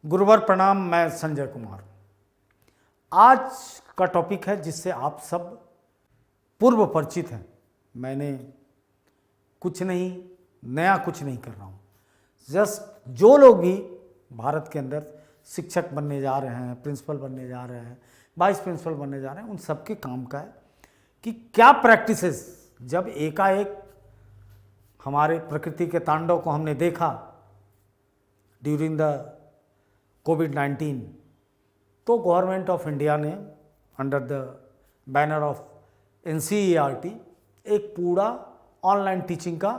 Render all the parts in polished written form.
गुरुवर प्रणाम। मैं संजय कुमार। आज का टॉपिक है जिससे आप सब पूर्व परिचित हैं। मैंने कुछ नहीं नया कुछ नहीं कर रहा हूँ। जस्ट जो लोग भी भारत के अंदर शिक्षक बनने जा रहे हैं, प्रिंसिपल बनने जा रहे हैं, वाइस प्रिंसिपल बनने जा रहे हैं, उन सबके काम का है कि क्या प्रैक्टिसेस जब एकाएक हमारे प्रकृति के तांडव को हमने देखा ड्यूरिंग द कोविड-19, तो गवर्नमेंट ऑफ इंडिया ने under the banner of NCERT एक पूरा ऑनलाइन टीचिंग का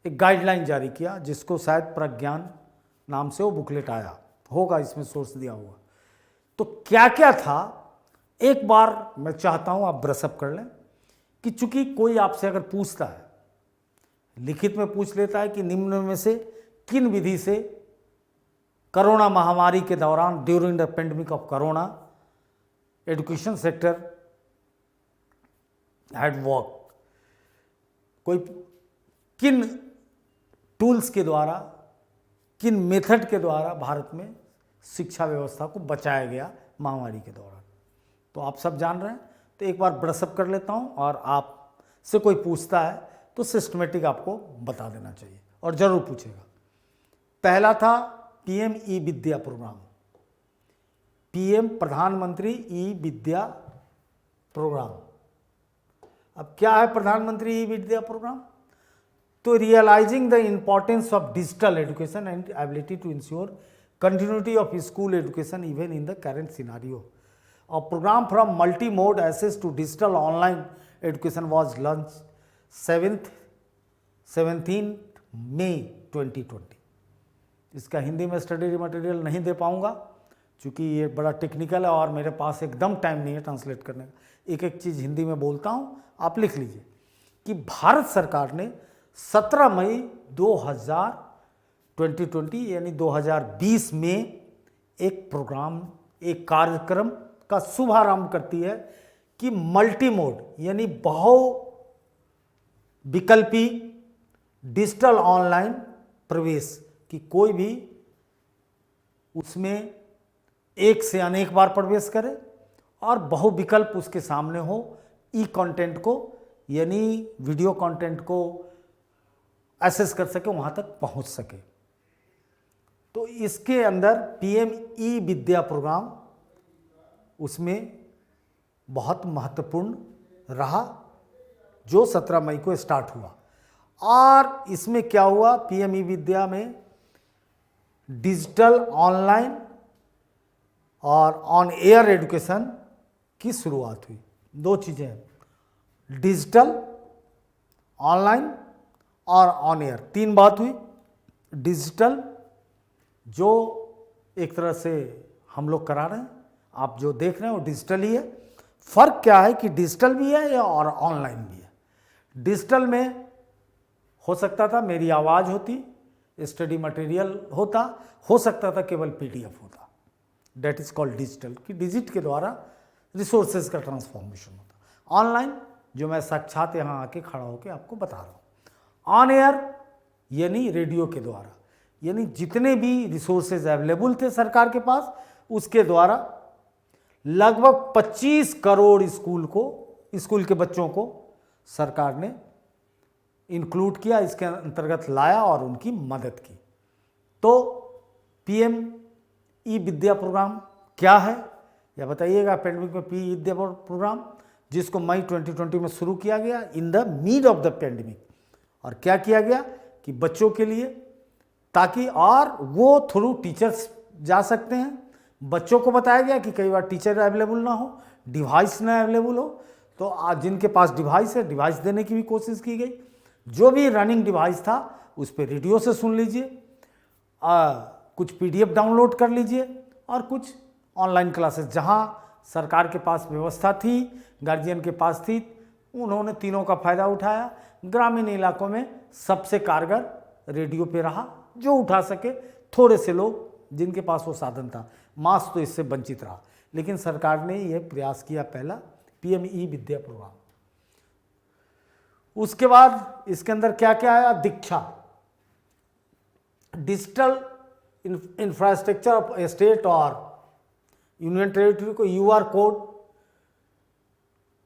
एक गाइडलाइन जारी किया, जिसको शायद प्रज्ञान नाम से वो बुकलेट आया होगा, इसमें सोर्स दिया हुआ। तो क्या क्या था, एक बार मैं चाहता हूँ आप ब्रशअप कर लें कि चूंकि कोई आपसे अगर पूछता है, लिखित में पूछ लेता है कि निम्न में से किन विधि से कोरोना महामारी के दौरान during the pandemic of corona education sector had work, कोई किन टूल्स के द्वारा, किन मेथड के द्वारा भारत में शिक्षा व्यवस्था को बचाया गया महामारी के दौरान। तो आप सब जान रहे हैं, तो एक बार ब्रशअप कर लेता हूं, और आपसे कोई पूछता है तो सिस्टमेटिक आपको बता देना चाहिए, और ज़रूर पूछेगा। पहला था PM E Vidya program. PM प्रधानमंत्री ई विद्या प्रोग्राम। अब क्या है प्रधानमंत्री ई विद्या प्रोग्राम? तो realising the importance of digital education and ability to ensure continuity of school education even in the current scenario. A program from multi-mode access to digital online education was launched 17th May 2020. इसका हिंदी में study material नहीं दे पाऊंगा क्योंकि ये बड़ा technical है और मेरे पास एकदम टाइम नहीं है ट्रांसलेट करने का। एक एक चीज़ हिंदी में बोलता हूँ, आप लिख लीजिए कि भारत सरकार ने 17 मई 2020 यानी 2020 में एक प्रोग्राम, एक कार्यक्रम का शुभारंभ करती है कि मल्टी मोड यानी बहु विकल्पी डिजिटल ऑनलाइन प्रवेश, कि कोई भी उसमें एक से अनेक बार प्रवेश करे और बहु विकल्प उसके सामने हो, ई कंटेंट को यानी वीडियो कंटेंट को एक्सेस कर सके, वहाँ तक पहुँच सके। तो इसके अंदर PM ई विद्या प्रोग्राम उसमें बहुत महत्वपूर्ण रहा, जो 17 मई को स्टार्ट हुआ। और इसमें क्या हुआ, PM ई विद्या में डिजिटल ऑनलाइन और ऑन एयर एजुकेशन की शुरुआत हुई। दो चीज़ें हैं, डिजिटल ऑनलाइन और ऑन एयर, तीन बात हुई। डिजिटल जो एक तरह से हम लोग करा रहे हैं, आप जो देख रहे हैं वो डिजिटल ही है। फर्क क्या है कि डिजिटल भी है या और ऑनलाइन भी है। डिजिटल में हो सकता था मेरी आवाज़ होती, स्टडी मटेरियल होता, हो सकता था केवल PDF होता, डेट इज कॉल्ड डिजिटल, कि डिजिट के द्वारा रिसोर्सेज का ट्रांसफॉर्मेशन होता। ऑनलाइन जो मैं साक्षात यहाँ आके खड़ा होकर आपको बता रहा हूँ। ऑन एयर यानी रेडियो के द्वारा, यानी जितने भी रिसोर्सेज अवेलेबल थे सरकार के पास, उसके द्वारा लगभग 25 करोड़ स्कूल के बच्चों को सरकार ने इंक्लूड किया, इसके अंतर्गत लाया और उनकी मदद की। तो PM ई विद्या प्रोग्राम क्या है या बताइएगा। पेंडेमिक में PM ई विद्या प्रोग्राम, जिसको मई 2020 में शुरू किया गया in the mid of the pandemic. और क्या किया गया कि बच्चों के लिए, ताकि और वो थ्रू टीचर्स जा सकते हैं, बच्चों को बताया गया कि कई बार टीचर अवेलेबल ना हो, डिवाइस ना अवेलेबल हो, तो आज जिनके पास डिवाइस है डिवाइस देने की भी कोशिश की गई। जो भी रनिंग डिवाइस था उस पर रेडियो से सुन लीजिए, कुछ PDF डाउनलोड कर लीजिए, और कुछ ऑनलाइन क्लासेस जहां सरकार के पास व्यवस्था थी, गार्जियन के पास थी, उन्होंने तीनों का फायदा उठाया। ग्रामीण इलाकों में सबसे कारगर रेडियो पे रहा, जो उठा सके, थोड़े से लोग जिनके पास वो साधन था, मास तो इससे वंचित रहा। लेकिन सरकार ने यह प्रयास किया, पहला PM ई विद्या प्रोग्राम। उसके बाद इसके अंदर क्या क्या आया, दीक्षा, डिजिटल इंफ्रास्ट्रक्चर ऑफ स्टेट और यूनियन टेरिटरी को यूआर कोड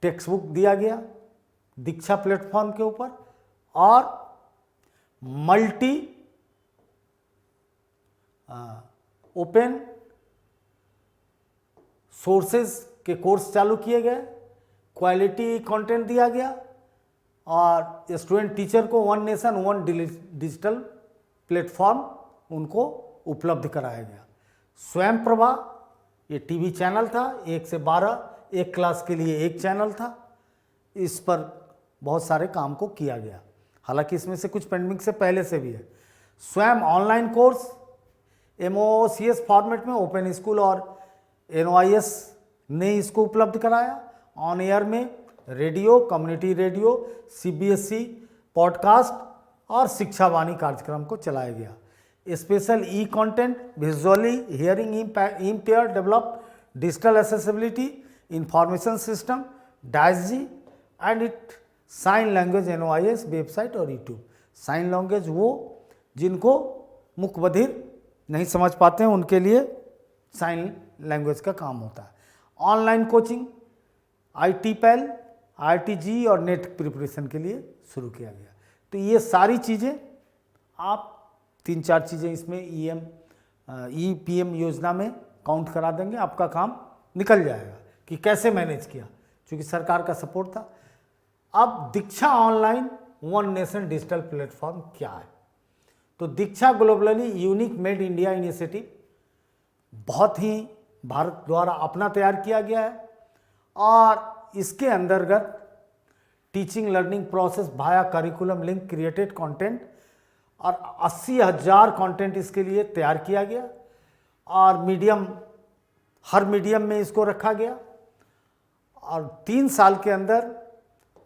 टेक्स्ट बुक दिया गया दीक्षा प्लेटफॉर्म के ऊपर, और मल्टी ओपन सोर्सेज के कोर्स चालू किए गए, क्वालिटी कंटेंट दिया गया, और स्टूडेंट टीचर को one nation one digital platform उनको उपलब्ध कराया गया। स्वयं प्रभा ये टीवी चैनल था, 1 से 12 एक क्लास के लिए एक चैनल था, इस पर बहुत सारे काम को किया गया। हालांकि इसमें से कुछ पेंडिंग से पहले से भी है। Swayam online course MOOCS format में ओपन स्कूल और NOIS ने इसको उपलब्ध कराया। ऑन एयर में radio, community radio, CBSE podcast और शिक्षा वाणी कार्यक्रम को चलाया गया। Special e content, visually hearing impair develop digital accessibility information system DAISY and it sign language NOIS website और यूट्यूब। साइन लैंग्वेज वो जिनको मुख बधिर नहीं समझ पाते हैं उनके लिए साइन लैंग्वेज का काम होता है। ऑनलाइन कोचिंग ITPAL, IITG और नेट प्रिपरेशन के लिए शुरू किया गया। तो ये सारी चीज़ें आप 3-4 चीज़ें इसमें EPM योजना में काउंट करा देंगे, आपका काम निकल जाएगा कि कैसे मैनेज किया, क्योंकि सरकार का सपोर्ट था। अब Diksha online one nation digital platform क्या है? तो Diksha globally unique made India initiative बहुत ही भारत द्वारा अपना तैयार किया गया है, और इसके अंतर्गत टीचिंग लर्निंग प्रोसेस भाया करिकुलम लिंक क्रिएटेड कंटेंट और 80,000 कंटेंट इसके लिए तैयार किया गया, और मीडियम हर मीडियम में इसको रखा गया, और 3 साल के अंदर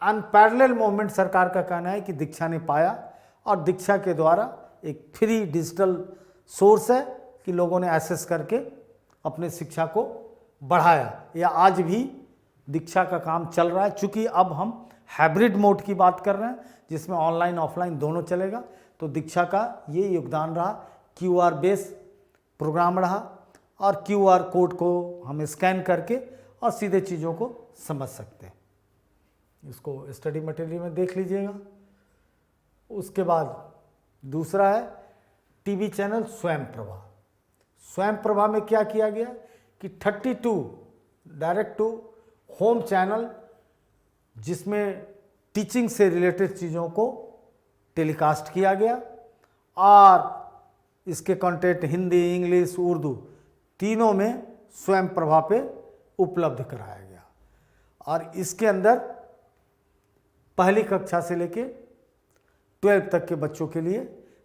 अनपैरेलल मूवमेंट सरकार का कहना है कि दीक्षा ने पाया, और दीक्षा के द्वारा एक फ्री डिजिटल सोर्स है कि लोगों ने एक्सेस करके अपने शिक्षा को बढ़ाया। या आज भी दीक्षा का काम चल रहा है, चूँकि अब हम हाइब्रिड मोड की बात कर रहे हैं जिसमें ऑनलाइन ऑफलाइन दोनों चलेगा। तो दीक्षा का ये योगदान रहा, QR बेस प्रोग्राम रहा, और QR कोड को हम स्कैन करके और सीधे चीज़ों को समझ सकते हैं। इसको स्टडी मटेरियल में देख लीजिएगा। उसके बाद दूसरा है टीवी चैनल स्वयं प्रभा। स्वयं प्रभा में क्या किया गया कि 32 डायरेक्ट टू होम चैनल, जिसमें टीचिंग से रिलेटेड चीज़ों को टेलीकास्ट किया गया, और इसके कंटेंट हिंदी, इंग्लिश, उर्दू तीनों में स्वयं प्रभा पे उपलब्ध कराया गया। और इसके अंदर पहली कक्षा से लेके 12 तक के बच्चों के लिए,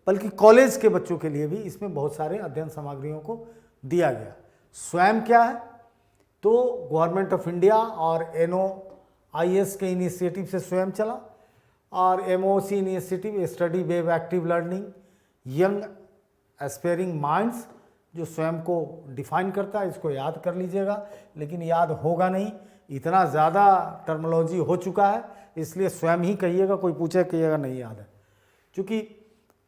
बल्कि कॉलेज के बच्चों के लिए भी इसमें बहुत सारे अध्ययन सामग्रियों को दिया गया। स्वयं क्या है? तो गवर्नमेंट ऑफ इंडिया और NOIS के इनिशिएटिव से स्वयं चला, और MOOC initiative study web active learning young aspiring minds, जो स्वयं को डिफाइन करता है। इसको याद कर लीजिएगा, लेकिन याद होगा नहीं, इतना ज़्यादा टर्मिनोलॉजी हो चुका है, इसलिए स्वयं ही कहिएगा, कोई पूछे कहिएगा नहीं याद है, क्योंकि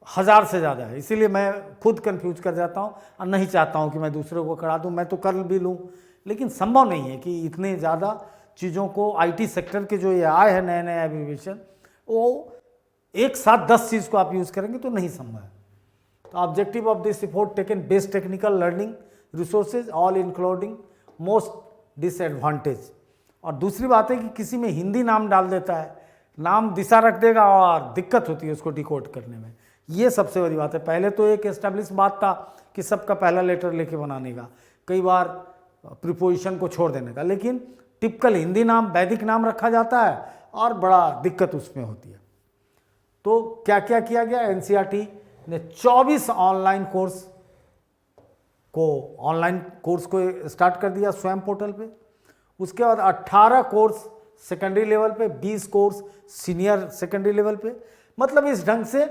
1000 से ज़्यादा है। इसीलिए मैं खुद कंफ्यूज कर जाता हूँ और नहीं चाहता हूँ कि मैं दूसरों को करा दूँ। मैं तो कर भी लूँ, लेकिन संभव नहीं है कि इतने ज़्यादा चीज़ों को IT सेक्टर के जो ये आए हैं नए नए एब्रिविएशन, वो एक साथ 10 चीज़ को आप यूज़ करेंगे तो नहीं संभव है। तो objective of this report taken best technical learning resources all including most disadvantage. और दूसरी बात है कि किसी में हिंदी नाम डाल देता है, नाम दिशा रख देगा और दिक्कत होती है उसको डिकोड करने में। ये सबसे बड़ी बात है। पहले तो एक एस्टेब्लिश बात था कि सबका पहला लेटर लेके बनाने का, कई बार प्रीपोजिशन को छोड़ देने का, लेकिन टिपिकल हिंदी नाम वैदिक नाम रखा जाता है और बड़ा दिक्कत उसमें होती है। तो क्या क्या किया गया? NCERT ने 24 ऑनलाइन कोर्स को स्टार्ट कर दिया स्वयं पोर्टल पे। उसके बाद 18 कोर्स सेकेंडरी लेवल पे, 20 कोर्स सीनियर सेकेंडरी लेवल पे। मतलब इस ढंग से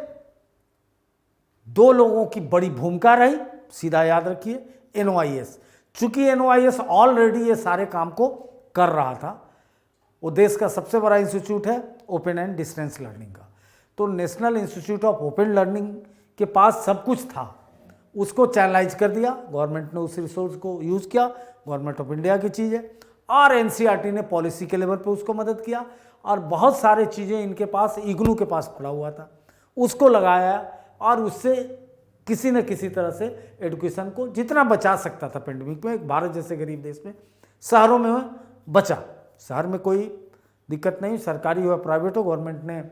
2 लोगों की बड़ी भूमिका रही, सीधा याद रखिए, NOIS। चूंकि NOIS ऑलरेडी ये सारे काम को कर रहा था, वो देश का सबसे बड़ा इंस्टीट्यूट है ओपन एंड डिस्टेंस लर्निंग का। तो national institute of open learning के पास सब कुछ था, उसको चैनलाइज कर दिया, गवर्नमेंट ने उस रिसोर्स को यूज़ किया, गवर्नमेंट ऑफ इंडिया की चीज़ है। और एनसीईआरटी ने पॉलिसी के लेवल पे उसको मदद किया, और बहुत सारे चीज़ें इनके पास इग्नू के पास पड़ा हुआ था, उसको लगाया, और उससे किसी न किसी तरह से एजुकेशन को जितना बचा सकता था पेंडेमिक में, भारत जैसे गरीब देश में, शहरों में बचा। शहर में कोई दिक्कत नहीं, सरकारी हो या प्राइवेट हो, गवर्नमेंट ने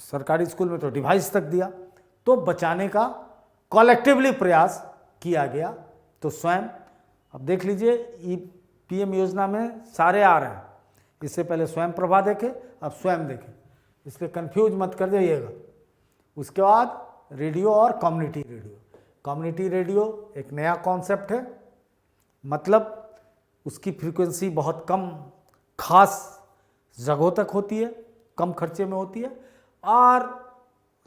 सरकारी स्कूल में तो डिवाइस तक दिया, तो बचाने का कलेक्टिवली प्रयास किया गया। तो स्वयं अब देख लीजिए, पीएम योजना में सारे आ रहे हैं, इससे पहले स्वयं प्रभा देखे, अब स्वयं देखें, इसलिए कंफ्यूज मत कर जाइएगा। उसके बाद रेडियो और कम्युनिटी रेडियो। कम्युनिटी रेडियो एक नया कॉन्सेप्ट है, मतलब उसकी फ्रीक्वेंसी बहुत कम खास जगहों तक होती है, कम खर्चे में होती है, और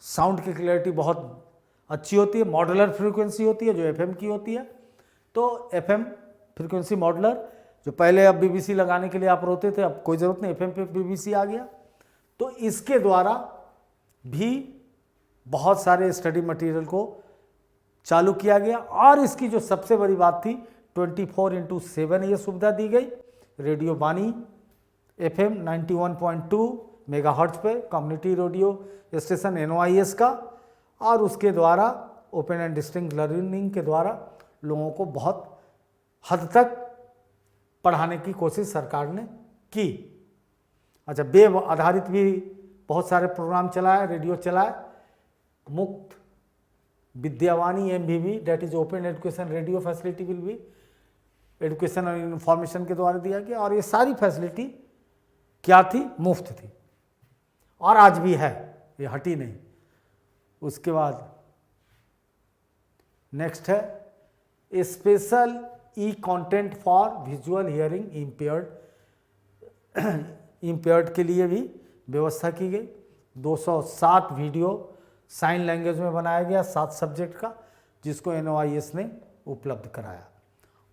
साउंड की क्लैरिटी बहुत अच्छी होती है। मॉड्यूलर फ्रीक्वेंसी होती है जो एफएम की होती है। तो एफएम फ्रीक्वेंसी मॉड्यूलर, जो पहले अब बीबीसी लगाने के लिए आप रोते थे, अब कोई ज़रूरत नहीं, एफएम पे बीबीसी आ गया। तो इसके द्वारा भी बहुत सारे स्टडी मटेरियल को चालू किया गया, और इसकी जो सबसे बड़ी बात थी 24/7 ये सुविधा दी गई। रेडियो वाणी एफएम 91.2 मेगाहर्ट्ज पे, कम्युनिटी रेडियो स्टेशन एनओआईएस का, और उसके द्वारा ओपन एंड डिस्टिंक्ट लर्निंग के द्वारा लोगों को बहुत हद तक पढ़ाने की कोशिश सरकार ने की। अच्छा, वेब आधारित भी बहुत सारे प्रोग्राम चलाए, रेडियो चलाए। मुफ्त Vidyavani MVV, that is open education radio facility will be education और इंफॉर्मेशन के द्वारा दिया गया, और ये सारी फैसिलिटी क्या थी? मुफ्त थी, और आज भी है, ये हटी नहीं। उसके बाद नेक्स्ट है special e content for visual hearing impaired के लिए भी व्यवस्था की गई। 207 वीडियो साइन लैंग्वेज में बनाया गया, 7 सब्जेक्ट का, जिसको एनओआईएस ने उपलब्ध कराया।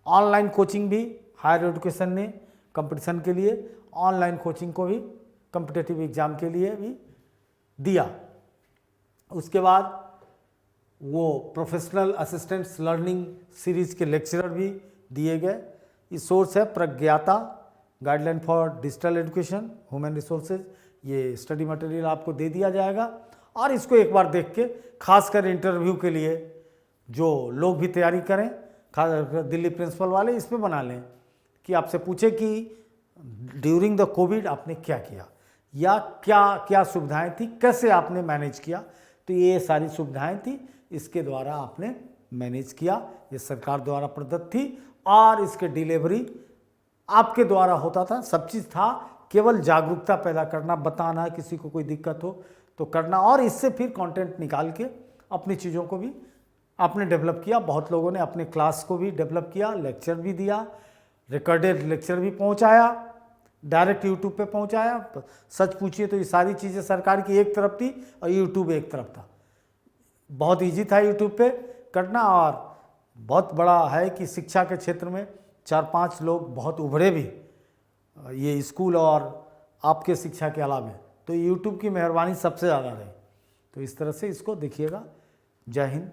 ऑनलाइन कोचिंग भी हायर एजुकेशन ने कंपटीशन के लिए ऑनलाइन कोचिंग को भी कॉम्पिटिटिव एग्जाम के लिए भी दिया। उसके बाद वो प्रोफेशनल असिस्टेंट्स लर्निंग सीरीज के लेक्चरर भी दिए गए। ये सोर्स है Pragyata guideline for digital education human resources. ये स्टडी मटेरियल आपको दे दिया जाएगा, और इसको एक बार देख के, खासकर इंटरव्यू के लिए जो लोग भी तैयारी करें, खासकर दिल्ली प्रिंसिपल वाले, इस पर बना लें कि आपसे पूछे कि ड्यूरिंग द कोविड आपने क्या किया, या क्या क्या सुविधाएं थी, कैसे आपने मैनेज किया। तो ये सारी सुविधाएं थी, इसके द्वारा आपने मैनेज किया, ये सरकार द्वारा प्रदत्त थी, और इसके डिलीवरी आपके द्वारा होता था। सब चीज़ था, केवल जागरूकता पैदा करना, बताना, किसी को कोई दिक्कत हो तो करना, और इससे फिर कंटेंट निकाल के अपनी चीज़ों को भी आपने डेवलप किया। बहुत लोगों ने अपने क्लास को भी डेवलप किया, लेक्चर भी दिया, रिकॉर्डेड लेक्चर भी पहुंचाया, डायरेक्ट यूट्यूब पे पहुंचाया। सच पूछिए तो ये सारी चीज़ें सरकार की एक तरफ थी और यूट्यूब एक तरफ था। बहुत इजी था यूट्यूब पे करना, और बहुत बड़ा है कि शिक्षा के क्षेत्र में 4-5 लोग बहुत उभरे भी, ये स्कूल और आपके शिक्षा के अलावा। तो यूट्यूब की मेहरबानी सबसे ज़्यादा रही। तो इस तरह से इसको देखिएगा। जय हिंद।